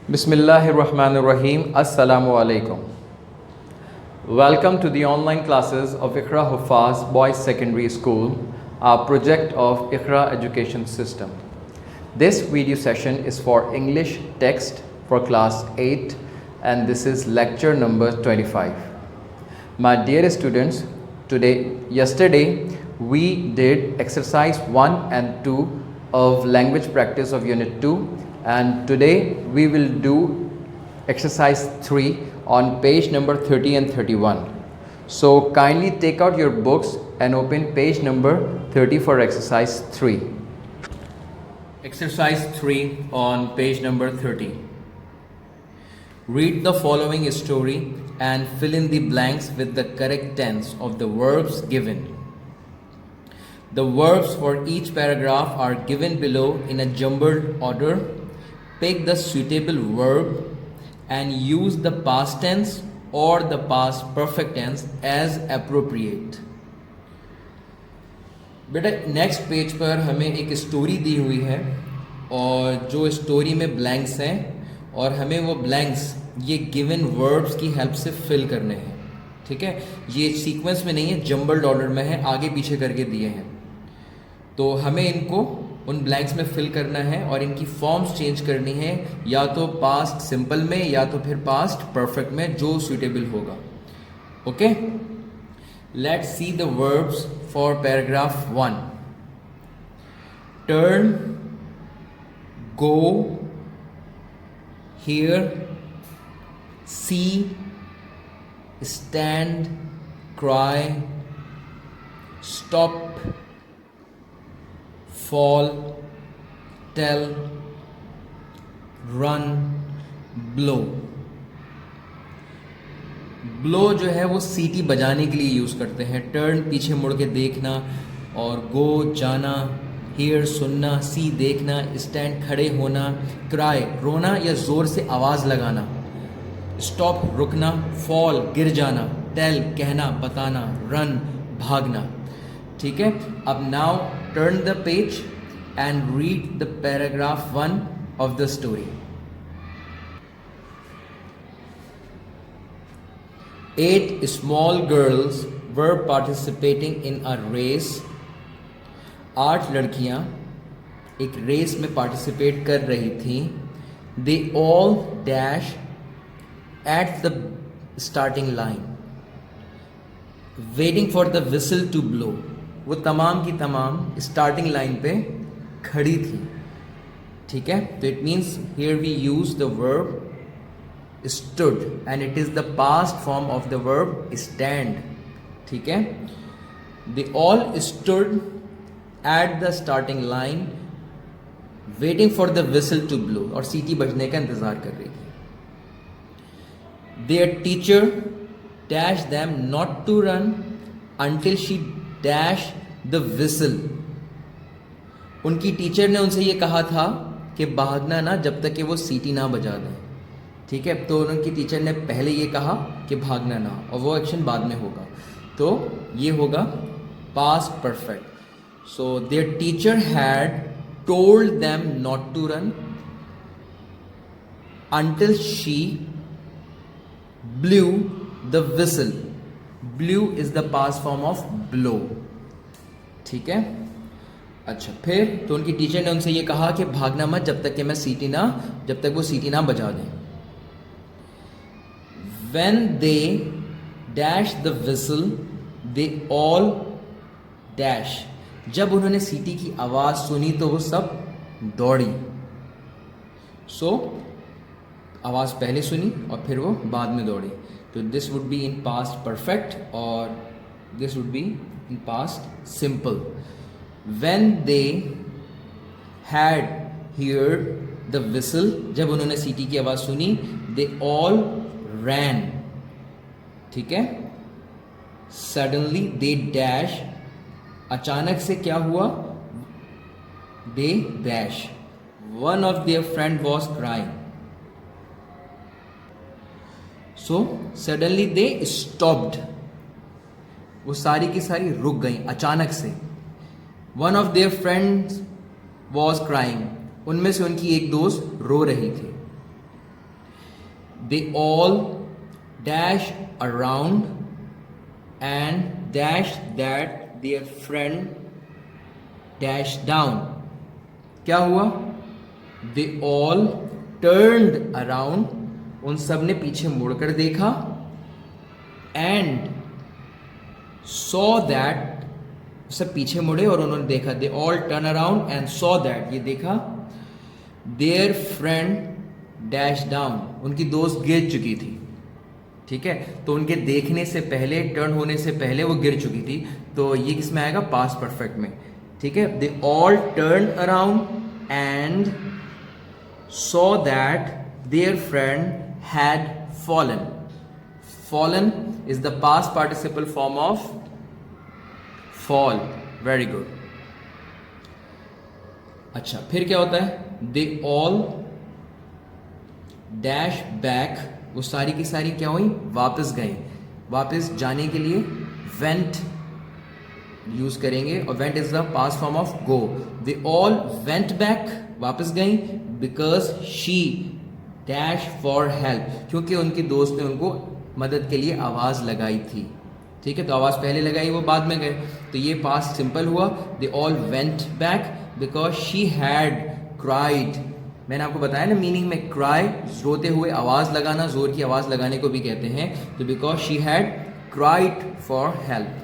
Bismillahirrahmanirrahim. Assalamu alaikum. Welcome to the online classes of Iqra Huffaz Boys Secondary School, our project of Iqra Education System. This video session is for English text for class 8 and this is lecture number 25. My dear students, yesterday we did exercise 1 and 2 of language practice of unit 2, and today we will do exercise 3 on page number 30 and 31. So kindly take out your books and open page number 30 for exercise 3. Exercise 3 on page number 30. Read the following story and fill in the blanks with the correct tense of the verbs given. The verbs for each paragraph are given below in a jumbled order. Pick the suitable verb and use the past tense or the past perfect tense as appropriate. बेटा next page पर हमें एक story दी हुई है और जो story में blanks हैं और हमें वो ब्लैंक्स ये गिवन वर्ब्स की हेल्प से फिल करने हैं. ठीक है, ये सीक्वेंस में नहीं है, जम्बल्ड ऑर्डर में है, आगे पीछे करके दिए हैं. तो हमें इनको उन ब्लैंक्स में फिल करना है और इनकी फॉर्म्स चेंज करनी है, या तो पास्ट सिंपल में या तो फिर पास्ट परफेक्ट में, जो सुटेबल होगा. Okay, let's see the verbs for paragraph 1. Turn, go, here, see, stand, cry, stop, fall, tell, run, blow. blow जो है वो सीटी बजाने के लिए यूज़ करते हैं. टर्न पीछे मुड़ के देखना, और गो जाना, हियर सुनना, सी देखना, स्टैंड खड़े होना, क्राई रोना या ज़ोर से आवाज़ लगाना, स्टॉप रुकना, फॉल गिर जाना, टेल कहना बताना, रन भागना. ठीक है, अब now turn the page and read the paragraph 1 of the story. 8 small girls were participating in a race. 8 लड़कियां एक रेस में पार्टिसिपेट कर रही थीं. They all dash at the starting line, waiting for the whistle to blow. वो तमाम की तमाम स्टार्टिंग लाइन पे खड़ी थी. ठीक है, तो it means here we use the verb stood and it is the past form of the verb stand. ठीक है, they all stood at the starting line waiting for the whistle to blow, और सीटी बजने का इंतजार कर रही थी. Their teacher dash them not to run until she dash the whistle. उनकी टीचर ने उनसे ये कहा था कि भागना ना जब तक कि वो सीटी ना बजा दें. ठीक है, तो उनकी टीचर ने पहले ये कहा कि भागना ना, और वो एक्शन बाद में होगा, तो ये होगा past perfect. So their teacher had told them not to run until she blew the whistle. Blew is the past form of blow. ठीक है, अच्छा, फिर तो उनकी टीचर ने उनसे ये कहा कि भागना मत जब तक वो सीटी ना बजा दें. When they dash the whistle, they all dash. जब उन्होंने सीटी की आवाज सुनी तो वो सब दौड़ी. सो आवाज पहले सुनी और फिर वो बाद में दौड़ी. तो this would be in past perfect और this would be in past simple. When they had heard the whistle, जब उन्होंने सीटी की आवाज सुनी, दे ऑल रैन. ठीक है, सडनली दे डैश, अचानक से क्या हुआ, they dash. One of their friend was crying. So suddenly they stopped, वो सारी की सारी रुक गई अचानक से. One of their friends was crying, उनमें से उनकी एक दोस्त रो रही थी. They all dash around and dash that there friend dash down. क्या हुआ? दे ऑल टर्न्ड अराउंड, उन सब ने पीछे मुड़कर देखा. एंड सॉ दैट, सब पीछे मुड़े और उन्होंने देखा. They all turn around and saw that, ये देखा. देयर फ्रेंड डैश डाउन, उनकी दोस्त गिर चुकी थी. ठीक है, तो उनके देखने से पहले, टर्न होने से पहले वो गिर चुकी थी. तो ये किसमें आएगा? पास्ट परफेक्ट में. ठीक है, they all turn around and saw that there friend had fallen. Fallen is the past participle form of fall. Very good. अच्छा, फिर क्या होता है? दे ऑल डैश बैक, वो सारी की सारी क्या हुई? वापस गए. वापस जाने के लिए वेंट यूज करेंगे और went is the past form of go. They all went back, वापस गई. Because she dash for help, क्योंकि उनकी दोस्त ने उनको मदद के लिए आवाज लगाई थी. ठीक है, तो आवाज पहले लगाई, वो बाद में गए. तो ये पास्ट सिंपल हुआ. They all went back because she had cried. मैंने आपको बताया ना मीनिंग में, क्राई रोते हुए आवाज लगाना, जोर की आवाज लगाने को भी कहते हैं. तो because she had cried for help.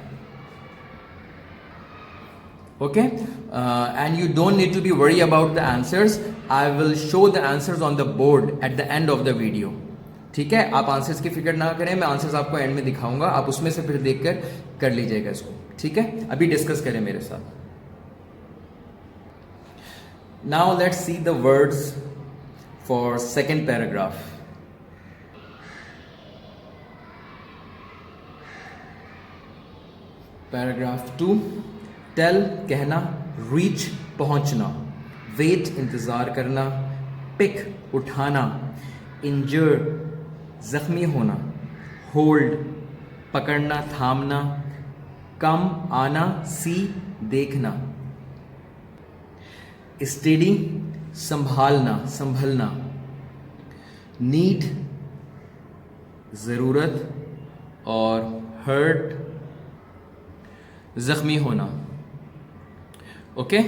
Okay, and you don't need to be worry about the answers. I will show the answers on the board at the end of the video. ठीक है, आप answers की फिक्र ना करें, मैं answers आपको and में दिखाऊंगा, आप उसमें से फिर देखकर कर लीजिएगा इसको. ठीक है, अभी डिस्कस करें मेरे साथ. Now let's see the words for second paragraph. Paragraph 2. Tell कहना, रीच पहुंचना, वेट इंतजार करना, पिक उठाना, इंजर्ड जख्मी होना, होल्ड पकड़ना थामना, कम आना, सी देखना, स्टेडी संभालना संभलना, नीड जरूरत और हर्ट जख्मी होना. Okay,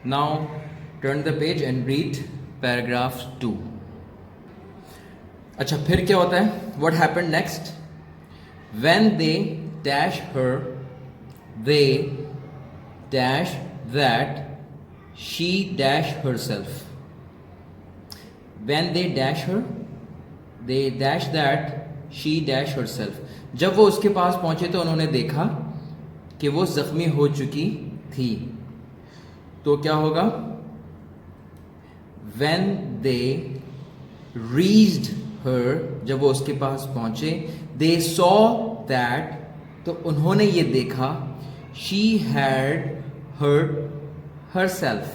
now turn the page and read paragraph 2. अच्छा, फिर क्या होता है? What happened next? When they dash her, they dash that, she dash herself. When they dash her, they dash that, she dash herself. जब वो उसके पास पहुंचे तो उन्होंने देखा कि वो जख्मी हो चुकी थी. तो क्या होगा? When they reached her, जब वो उसके पास पहुंचे, they saw that, तो उन्होंने ये देखा, she had hurt herself,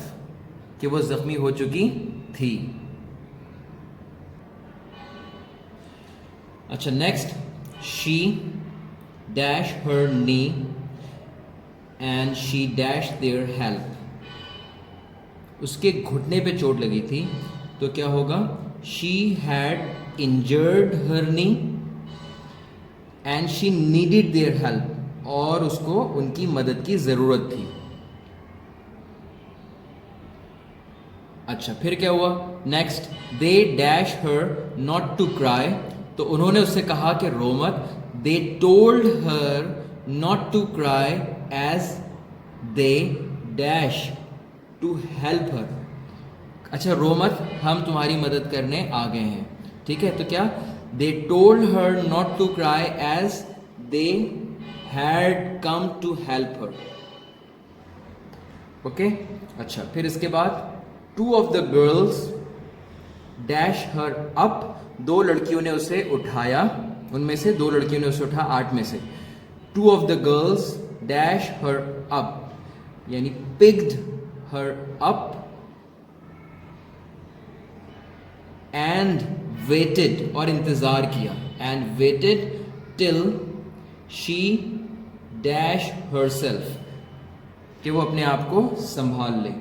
कि वो जख्मी हो चुकी थी. अच्छा, next, she dash her knee and she dash their help. उसके घुटने पे चोट लगी थी, तो क्या होगा? she had injured her knee and she needed their help, और उसको उनकी मदद की जरूरत थी. अच्छा, फिर क्या हुआ? Next, they dash her not to cry, तो उन्होंने उससे कहा कि रो मत. they told her not to cry as they dash to help her. अच्छा, रो मत, हम तुम्हारी मदद करने आ गए हैं. ठीक है, तो क्या? they told her not to cry as they had come to help her. Okay, अच्छा, फिर इसके बाद two of the girls dash her up, दो लड़कियों ने उसे उठाया, उनमें से दो लड़कियों ने उसे उठाया 8 में से. two of the girls dash her up, यानी picked her up and waited, और इंतजार किया, and waited till she dash herself, कि वो अपने आप को संभाल ले.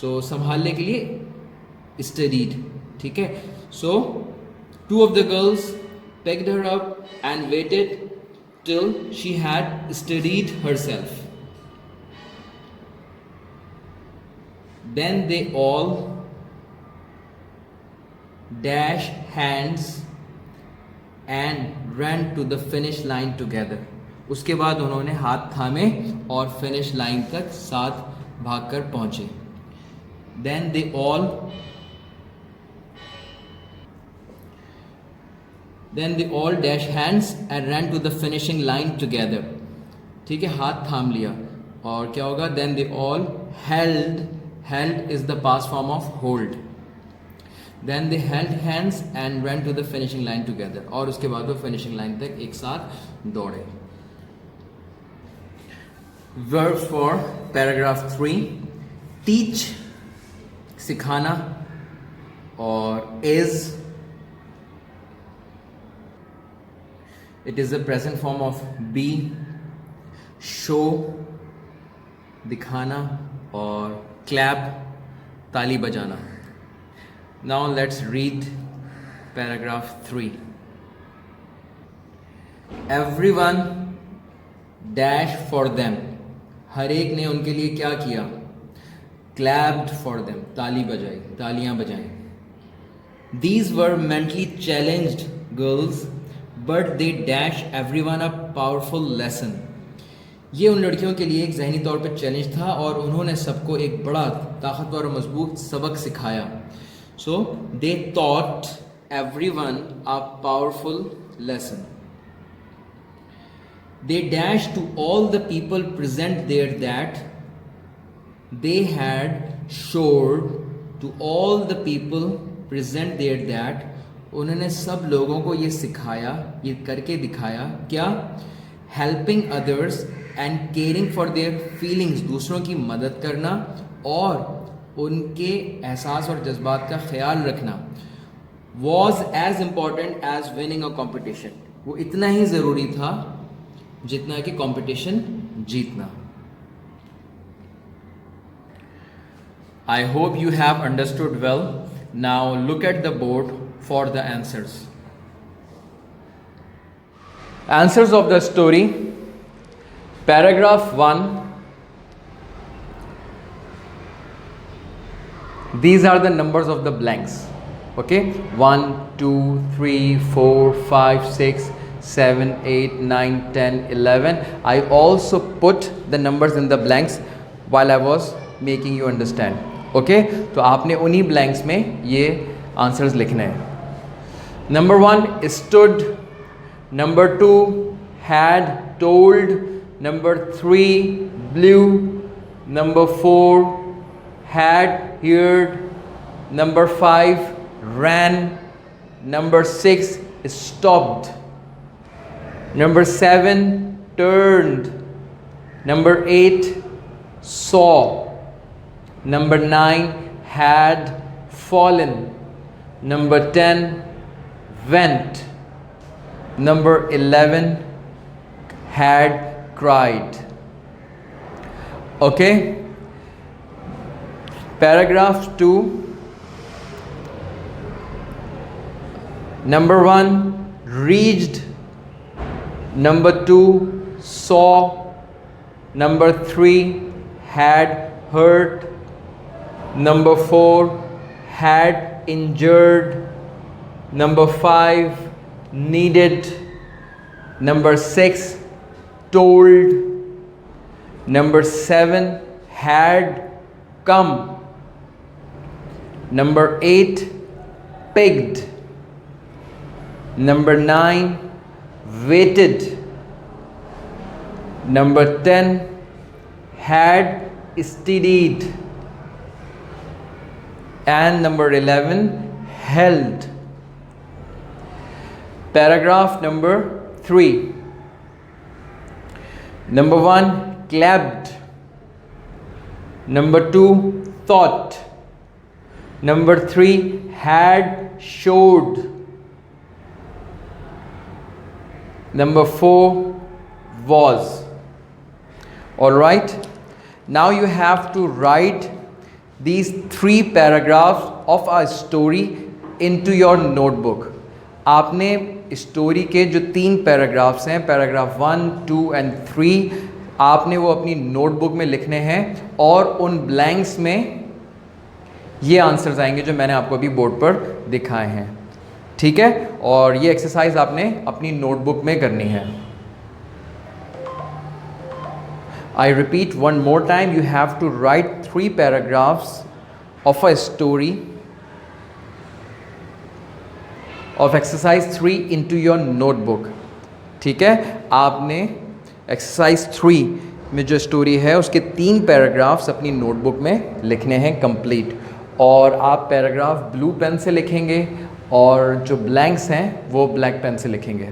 सो संभालने के लिए स्टडीड. ठीक है, सो Two of the girls picked her up and waited till she had steadied herself. Then they all dashed hands and ran to the finish line together. उसके बाद उन्होंने हाथ थामे और फिनिश लाइन तक साथ भागकर पहुंचे. Then they all dashed hands and ran to the finishing line together. ठीक है, हाथ थाम लिया और क्या होगा? Then they all held is the past form of hold. Then they held hands and ran to the finishing line together. और उसके बाद वो finishing line तक एक साथ दौड़े. Verbs for paragraph 3. Teach, सिखाना, और is, it is the present form of be. Show, दिखाना, और clap, ताली बजाना. Now let's read paragraph 3. Everyone dash for them. हर एक ने उनके लिए क्या किया? Clapped for them. ताली बजाई, तालियां बजाई. These were mentally challenged girls, but they dash everyone a powerful lesson. ये उन लड़कियों के लिए एक जहनी तौर पर चैलेंज था और उन्होंने सबको एक बड़ा ताकतवर और मजबूत सबक सिखाया. So they taught everyone a powerful lesson. They dashed to all the people present there that they had showed to all the people present there that उन्होंने सब लोगों को ये सिखाया, ये करके दिखाया क्या? Helping others and caring for their feelings, दूसरों की मदद करना और उनके एहसास और जज्बात का ख्याल रखना was as important as winning a competition. वो इतना ही ज़रूरी था जितना कि कंपटीशन जीतना. I hope you have understood well. Now look at the board for the answers. Answers of the story. Paragraph 1. These are the numbers of the blanks. Okay, 1, 2, 3, 4, 5, 6, 7, 8, 9, 10, 11. I also put the numbers in the blanks while I was making you understand. Okay, तो आपने उन्हीं blanks में ये answers लिखने हैं. Number 1 stood. Number 2 had, told. Number 3 blew. Number 4 had, heard. Number 5 ran. Number 6 stopped. Number 7 turned. Number 8 saw. Number 9 had fallen. Number 10 went. Number 11 had cried. Okay, paragraph 2. Number 1 reached. Number 2 saw. Number 3 had hurt. Number 4 had injured. Number 5 needed. Number 6 told. Number 7 had come. Number 8 picked. Number 9 waited. Number 10 had steadied. And number 11 held. Paragraph number 3. Number 1 clapped. Number 2 thought. Number 3 had showed. Number 4 was. All right, now you have to write these 3 paragraphs of a story into your notebook. आपने story के जो 3 paragraphs हैं, paragraph 1, 2 and 3, आपने वो अपनी notebook में लिखने हैं और उन ब्लैंक्स में ये आंसर्स आएंगे जो मैंने आपको अभी बोर्ड पर दिखाए हैं, ठीक है। और ये एक्सरसाइज आपने अपनी नोटबुक में करनी है। I repeat one more time, you have to write 3 paragraphs of a story of exercise 3 into your notebook, ठीक है। आपने एक्सरसाइज 3 में जो स्टोरी है उसके 3 पैराग्राफ्स अपनी नोटबुक में लिखने हैं कंप्लीट, और आप पैराग्राफ ब्लू पेन से लिखेंगे और जो ब्लैंक्स हैं वो ब्लैक पेन से लिखेंगे।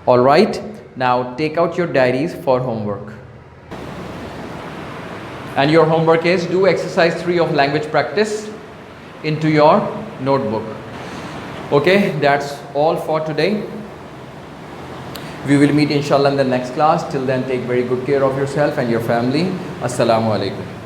All right, now take out your diaries for homework. And your homework is do exercise 3 of language practice into your notebook. Okay, that's all for today. We will meet inshallah in the next class. Till then, take very good care of yourself and your family. Assalamu alaikum.